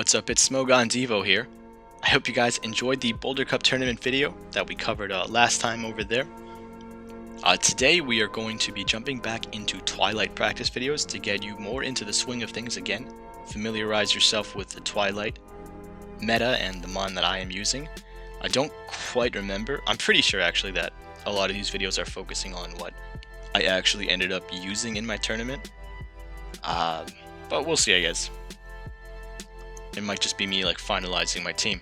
what's up? It's ItsSMOGONdevo here. I hope you guys enjoyed the Boulder Cup tournament video that we covered last time over there. Today we are going to be jumping back into Twilight practice videos to get you more into the swing of things again. Familiarize yourself with the Twilight meta and the mon that I am using. I don't quite remember. I'm pretty sure actually that a lot of these videos are focusing on what I actually ended up using in my tournament. But we'll see, I guess. It might just be me like finalizing my team.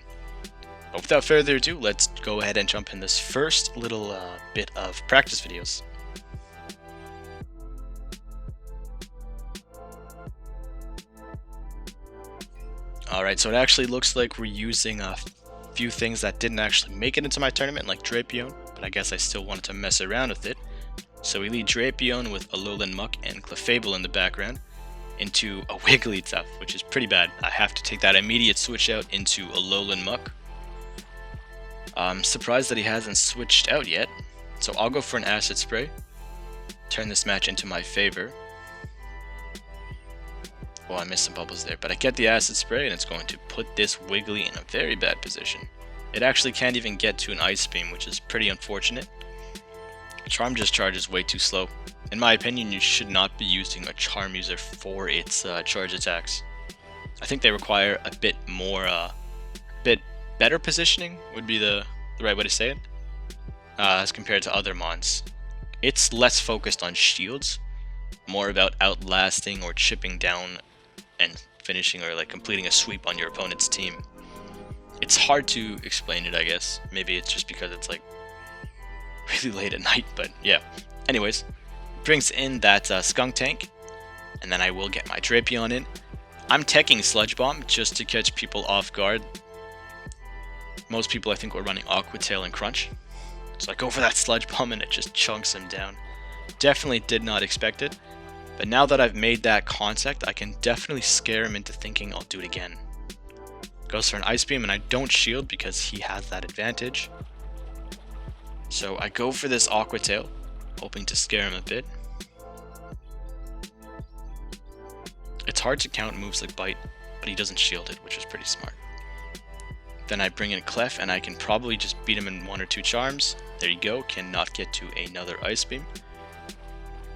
But without further ado, let's go ahead and jump in this first little bit of practice videos. Alright, so it actually looks like we're using a few things that didn't actually make it into my tournament, like Drapion, but I guess I still wanted to mess around with it. So we lead Drapion with Alolan Muck and Clefable in the background into a Wigglytuff, which is pretty bad. I have to take that immediate switch out into Alolan Muck. I'm surprised that he hasn't switched out yet, so I'll go for an Acid Spray. Turn this match into my favor. Well, I missed some bubbles there, but I get the Acid Spray and it's going to put this Wiggly in a very bad position. It actually can't even get to an Ice Beam, which is pretty unfortunate. Charm Discharge is way too slow. In my opinion, you should not be using a Charm User for its charge attacks. I think they require a bit more, bit better positioning would be the right way to say it, as compared to other mons. It's less focused on shields, more about outlasting or chipping down and finishing or like completing a sweep on your opponent's team. It's hard to explain it, I guess. Maybe it's just because it's like really late at night, but yeah. Anyways, brings in that Skunk Tank, and then I will get my Drapion in. I'm teching Sludge Bomb just to catch people off guard. Most people I think were running Aqua Tail and Crunch, so I go for that Sludge Bomb and it just chunks him down. Definitely did not expect it, but now that I've made that contact, I can definitely scare him into thinking I'll do it again. Goes for an Ice Beam, and I don't shield because he has that advantage. So I go for this Aqua Tail, hoping to scare him a bit. It's hard to count moves like Bite, but he doesn't shield it, which is pretty smart. Then I bring in Clef, and I can probably just beat him in 1 or 2 charms. There you go, cannot get to another Ice Beam.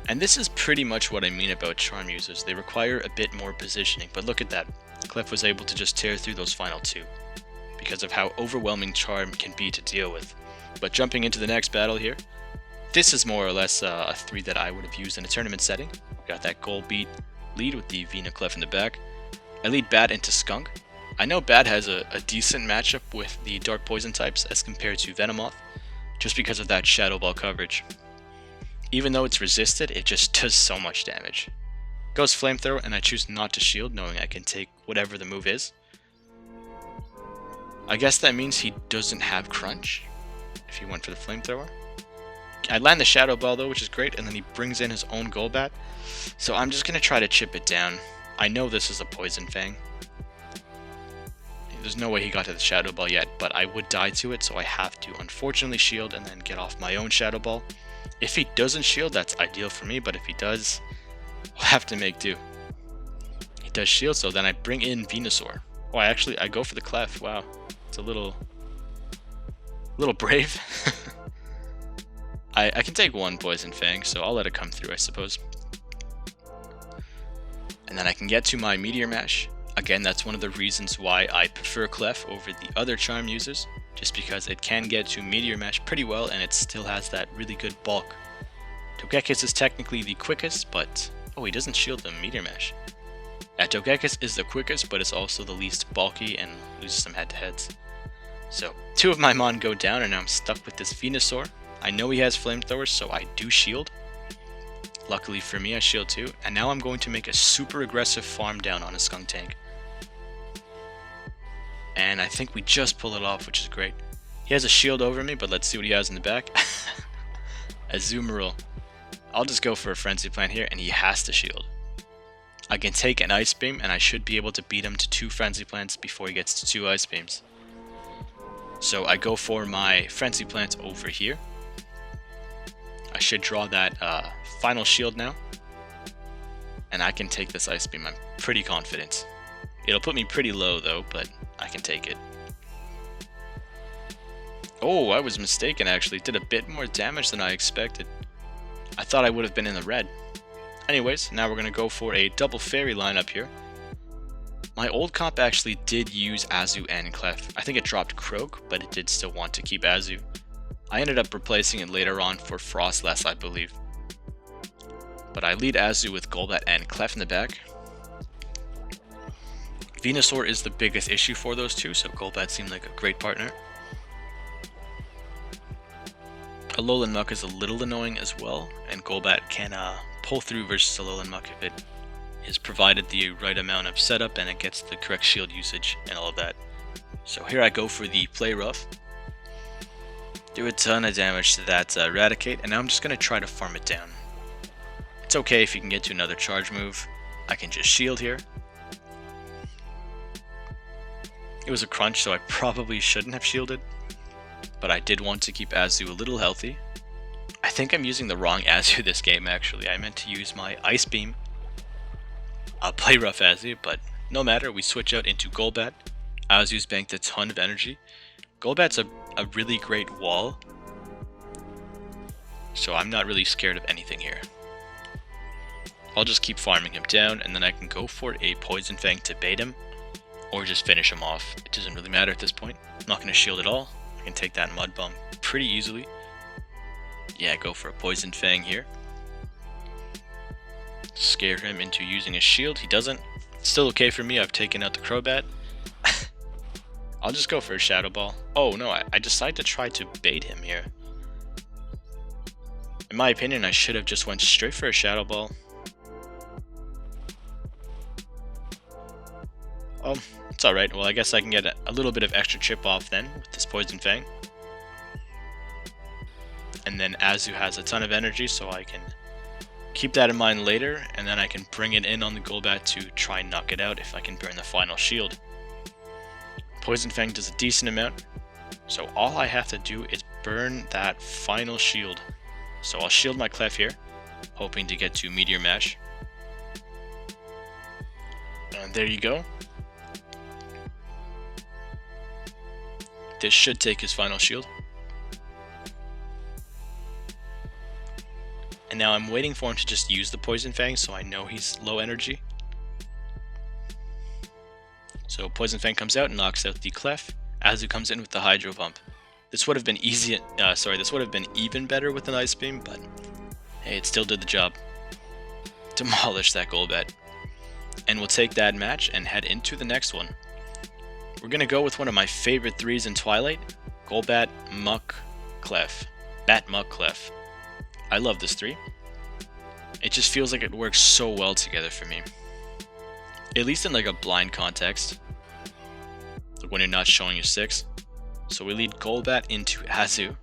And this is pretty much what I mean about charm users. They require a bit more positioning, but look at that. Clef was able to just tear through those final 2 because of how overwhelming charm can be to deal with. But jumping into the next battle here, this is more or less a 3 that I would have used in a tournament setting. Got that gold beat lead with the Vena Clef in the back. I lead Bat into Skunk. I know Bat has a decent matchup with the Dark Poison types as compared to Venomoth, just because of that Shadow Ball coverage. Even though it's resisted, it just does so much damage. Goes Flamethrower, and I choose not to shield, knowing I can take whatever the move is. I guess that means he doesn't have Crunch, if he went for the Flamethrower. I land the Shadow Ball though, which is great, and then he brings in his own Golbat. So I'm just going to try to chip it down. I know this is a Poison Fang. There's no way he got to the Shadow Ball yet, but I would die to it, so I have to unfortunately shield and then get off my own Shadow Ball. If he doesn't shield, that's ideal for me, but if he does, we'll have to make do. He does shield, so then I bring in Venusaur. Oh, I go for the Clef. Wow, it's a little brave. I can take 1 Poison Fang, so I'll let it come through, I suppose. And then I can get to my Meteor Mash. Again, that's one of the reasons why I prefer Clef over the other charm users, just because it can get to Meteor Mash pretty well and it still has that really good bulk. Togekiss is technically the quickest, but oh, he doesn't shield the Meteor Mash. Togekiss is the quickest, but it's also the least bulky and loses some head-to-heads. So 2 of my mon go down, and now I'm stuck with this Venusaur. I know he has Flamethrowers, so I do shield. Luckily for me, I shield too, and now I'm going to make a super aggressive farm down on a Skunk Tank. And I think we just pull it off, which is great. He has a shield over me, but let's see what he has in the back. Azumarill. I'll just go for a Frenzy Plant here, and he has to shield. I can take an Ice Beam, and I should be able to beat him to 2 Frenzy Plants before he gets to 2 Ice Beams. So I go for my Frenzy Plants over here. I should draw that final shield now, and I can take this Ice Beam. I'm pretty confident. It'll put me pretty low though, but I can take it. Oh, I was mistaken actually. It did a bit more damage than I expected. I thought I would have been in the red. Anyways, now we're going to go for a double fairy lineup here. My old comp actually did use Azu and Clef. I think it dropped Croak, but it did still want to keep Azu. I ended up replacing it later on for Frostless, I believe. But I lead Azu with Golbat and Clef in the back. Venusaur is the biggest issue for those two, so Golbat seemed like a great partner. Alolan Muck is a little annoying as well, and Golbat can pull through versus Alolan Muck if it is provided the right amount of setup and it gets the correct shield usage and all of that. So here I go for the Play Rough. Do a ton of damage to that Raticate, and now I'm just going to try to farm it down. It's okay if you can get to another charge move. I can just shield here. It was a crunch, so I probably shouldn't have shielded, but I did want to keep Azu a little healthy. I think I'm using the wrong Azu this game actually. I meant to use my Ice Beam. I'll play rough Azu, but no matter, we switch out into Golbat. Azu's banked a ton of energy. Golbat's a really great wall, so I'm not really scared of anything here. I'll just keep farming him down, and then I can go for a Poison Fang to bait him, or just finish him off. It doesn't really matter at this point. I'm not going to shield at all. I can take that Mud Bomb pretty easily. Yeah, go for a Poison Fang here. Scare him into using a shield. He doesn't. It's still okay for me. I've taken out the Crobat. I'll just go for a Shadow Ball. Oh no, I decided to try to bait him here. In my opinion, I should have just went straight for a Shadow Ball. Oh, it's alright. Well, I guess I can get a little bit of extra chip off then with this Poison Fang. And then Azu has a ton of energy, so I can keep that in mind later, and then I can bring it in on the Golbat to try and knock it out if I can burn the final shield. Poison Fang does a decent amount, so all I have to do is burn that final shield. So I'll shield my Clef here, hoping to get to Meteor Mash. And there you go. This should take his final shield. And now I'm waiting for him to just use the Poison Fang so I know he's low energy. So Poison Fang comes out and knocks out the Clef. Azu comes in with the Hydro Pump. This would have been this would have been even better with an Ice Beam, but hey, it still did the job. Demolish that Golbat. And we'll take that match and head into the next one. We're gonna go with one of my favorite threes in Twilight, Golbat, Muck, Clef. Bat, Muck, Clef. I love this three. It just feels like it works so well together for me. At least in like a blind context, like when you're not showing your 6. So we lead Golbat into Azu.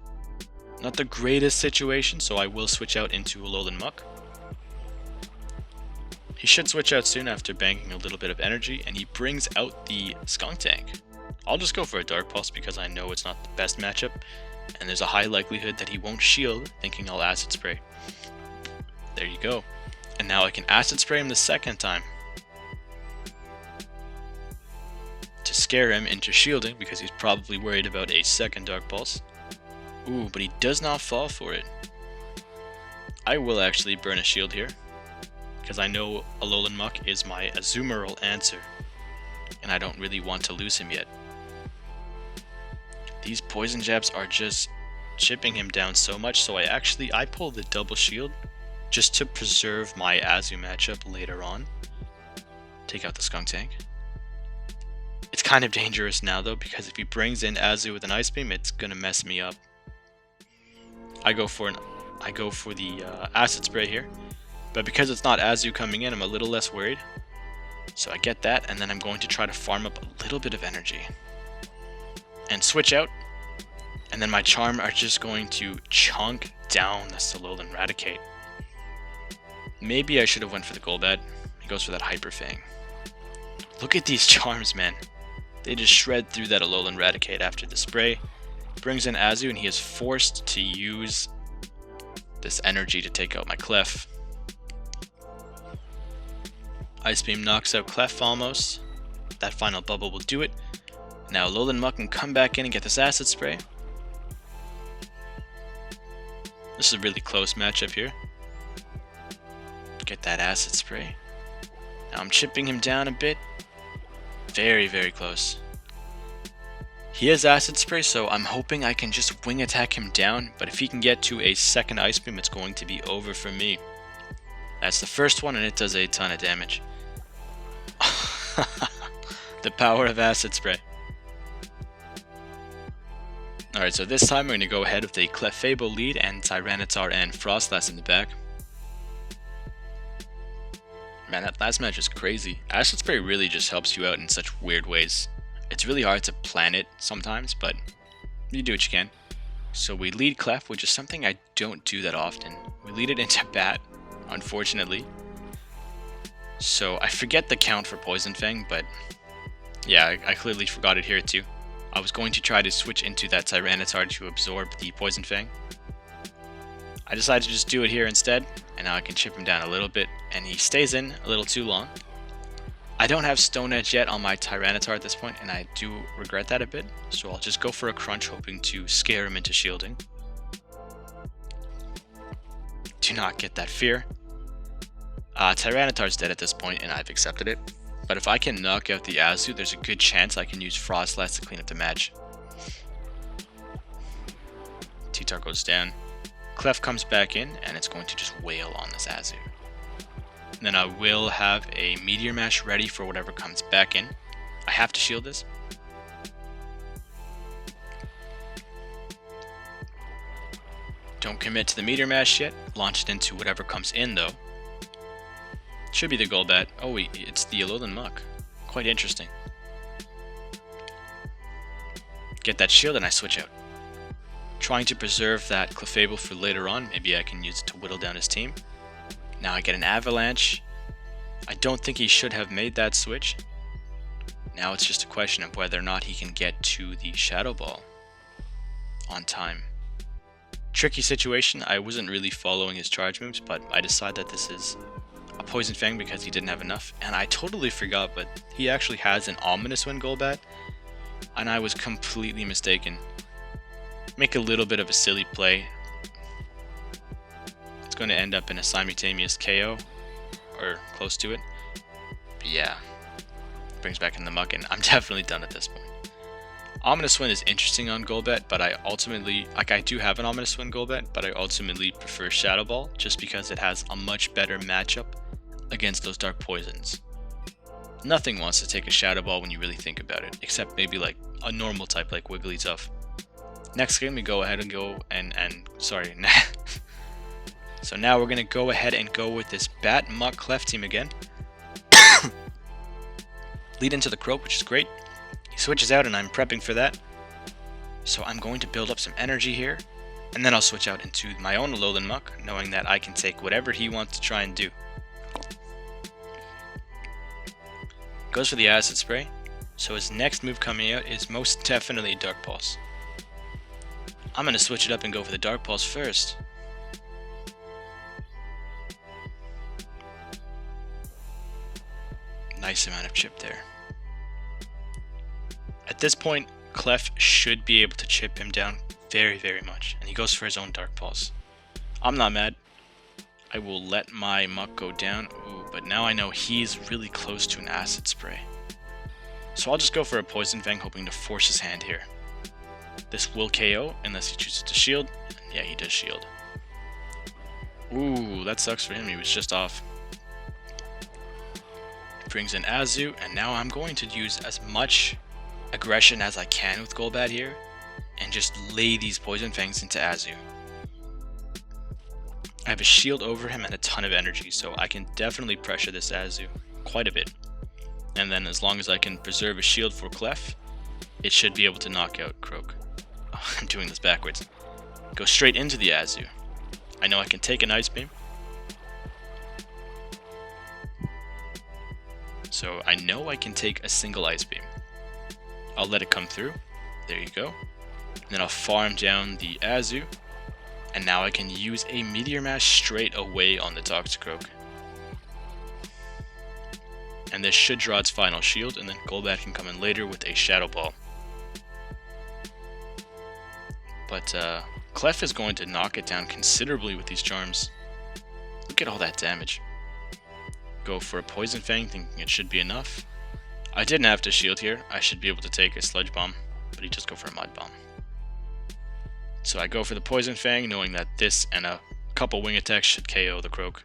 Not the greatest situation, so I will switch out into Alolan Muck. He should switch out soon after banking a little bit of energy, and he brings out the Skuntank. I'll just go for a Dark Pulse because I know it's not the best matchup, and there's a high likelihood that he won't shield, thinking I'll Acid Spray. There you go. And now I can Acid Spray him the second time to scare him into shielding because he's probably worried about a second Dark Pulse. Ooh, but he does not fall for it. I will actually burn a shield here because I know Alolan Muck is my Azumarill answer, and I don't really want to lose him yet. These poison jabs are just chipping him down so much, so I pull the double shield just to preserve my Azu matchup later on. Take out the Skuntank. It's kind of dangerous now though, because if he brings in Azu with an Ice Beam, it's gonna mess me up. I go for the Acid Spray here, but because it's not Azu coming in, I'm a little less worried. So I get that, and then I'm going to try to farm up a little bit of energy and switch out, and then my Charm are just going to chunk down the Alolan Raticate. Maybe I should have went for the Golbat. He goes for that Hyper Fang. Look at these Charms, man. They just shred through that Alolan Raticate after the spray. Brings in Azu, and he is forced to use this energy to take out my Clef. Ice Beam knocks out Clef almost. that final bubble will do it. Now Alolan Muck can come back in and get this Acid Spray. This is a really close matchup here. Get that Acid Spray. Now I'm chipping him down a bit. Very, very close. He has Acid Spray, so I'm hoping I can just wing attack him down, but if he can get to a second Ice Beam, it's going to be over for me. That's the first one, and it does a ton of damage. The power of Acid Spray. Alright, so this time we're going to go ahead with a Clefable lead and Tyranitar and Frostlass in the back. Man, that last match was crazy. Acid Spray really just helps you out in such weird ways. It's really hard to plan it sometimes, but you do what you can. So we lead Clef, which is something I don't do that often. We lead it into Bat, unfortunately. So I forget the count for Poison Fang, but yeah, I clearly forgot it here too. I was going to try to switch into that Tyranitar to absorb the Poison Fang. I decided to just do it here instead, and now I can chip him down a little bit, and he stays in a little too long. I don't have Stone Edge yet on my Tyranitar at this point, and I do regret that a bit, so I'll just go for a Crunch, hoping to scare him into shielding. Do not get that fear. Tyranitar's dead at this point, and I've accepted it. But if I can knock out the Azu, there's a good chance I can use Frostlass to clean up the match. T-Tar goes down. Clef comes back in, and it's going to just wail on this Azu. And then I will have a Meteor Mash ready for whatever comes back in. I have to shield this. Don't commit to the Meteor Mash yet. Launch it into whatever comes in, though. Should be the Golbat. Oh wait, it's the Alolan Muck. Quite interesting. Get that shield and I switch out. Trying to preserve that Clefable for later on. Maybe I can use it to whittle down his team. Now I get an Avalanche. I don't think he should have made that switch. Now it's just a question of whether or not he can get to the Shadow Ball on time. Tricky situation. I wasn't really following his charge moves, but I decide that this is a Poison Fang because he didn't have enough, and I totally forgot, but he actually has an Ominous Wind Golbat, and I was completely mistaken. Make a little bit of a silly play. It's going to end up in a simultaneous KO, or close to it. But yeah, brings back in the Muck, and I'm definitely done at this point. Ominous Wind is interesting on Golbat, but I ultimately, I do have an Ominous Wind Golbat, but I ultimately prefer Shadow Ball, just because it has a much better matchup against those Dark Poisons. Nothing wants to take a Shadow Ball when you really think about it, except maybe like a normal type like Wigglytuff. Next game we go ahead and go sorry. So now we're gonna go ahead and go with this Bat Muck Clef team again. Lead into the Croak, which is great. He switches out and I'm prepping for that. So I'm going to build up some energy here, and then I'll switch out into my own Alolan Muck, knowing that I can take whatever he wants to try and do. Goes for the Acid Spray, so his next move coming out is most definitely Dark Pulse. I'm going to switch it up and go for the Dark Pulse first. Nice amount of chip there. At this point, Clef should be able to chip him down very, very much, and he goes for his own Dark Pulse. I'm not mad. I will let my Muck go down. Ooh, but now I know he's really close to an Acid Spray. So I'll just go for a Poison Fang, hoping to force his hand here. This will KO unless he chooses to shield. Yeah, he does shield. Ooh, that sucks for him. He was just off. Brings in Azu, and now I'm going to use as much aggression as I can with Golbat here, and just lay these Poison Fangs into Azu. I have a shield over him and a ton of energy, so I can definitely pressure this Azu quite a bit. And then as long as I can preserve a shield for Clef, it should be able to knock out Croak. Oh, I'm doing this backwards. Go straight into the Azu. I know I can take an Ice Beam. So I know I can take a single Ice Beam. I'll let it come through. There you go. And then I'll farm down the Azu. And now I can use a Meteor Mash straight away on the Toxicroak. and this should draw its final shield, and then Golbat can come in later with a Shadow Ball. But Clef is going to knock it down considerably with these charms. Look at all that damage. Go for a Poison Fang, thinking it should be enough. I didn't have to shield here. I should be able to take a Sludge Bomb, but he just go for a Mud Bomb. So I go for the Poison Fang, knowing that this and a couple wing attacks should KO the Croak.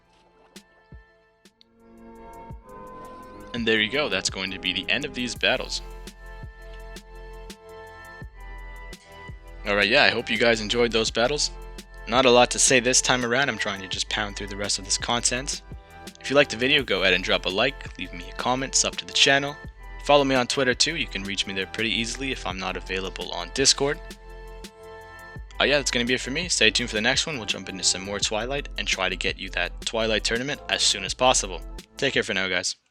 And there you go, that's going to be the end of these battles. Alright, yeah, I hope you guys enjoyed those battles. Not a lot to say this time around, I'm trying to just pound through the rest of this content. If you liked the video, go ahead and drop a like, leave me a comment, sub to the channel. Follow me on Twitter too, you can reach me there pretty easily if I'm not available on Discord. Yeah, that's going to be it for me. Stay tuned for the next one, we'll jump into some more Twilight and try to get you that Twilight tournament as soon as possible. Take care for now, guys.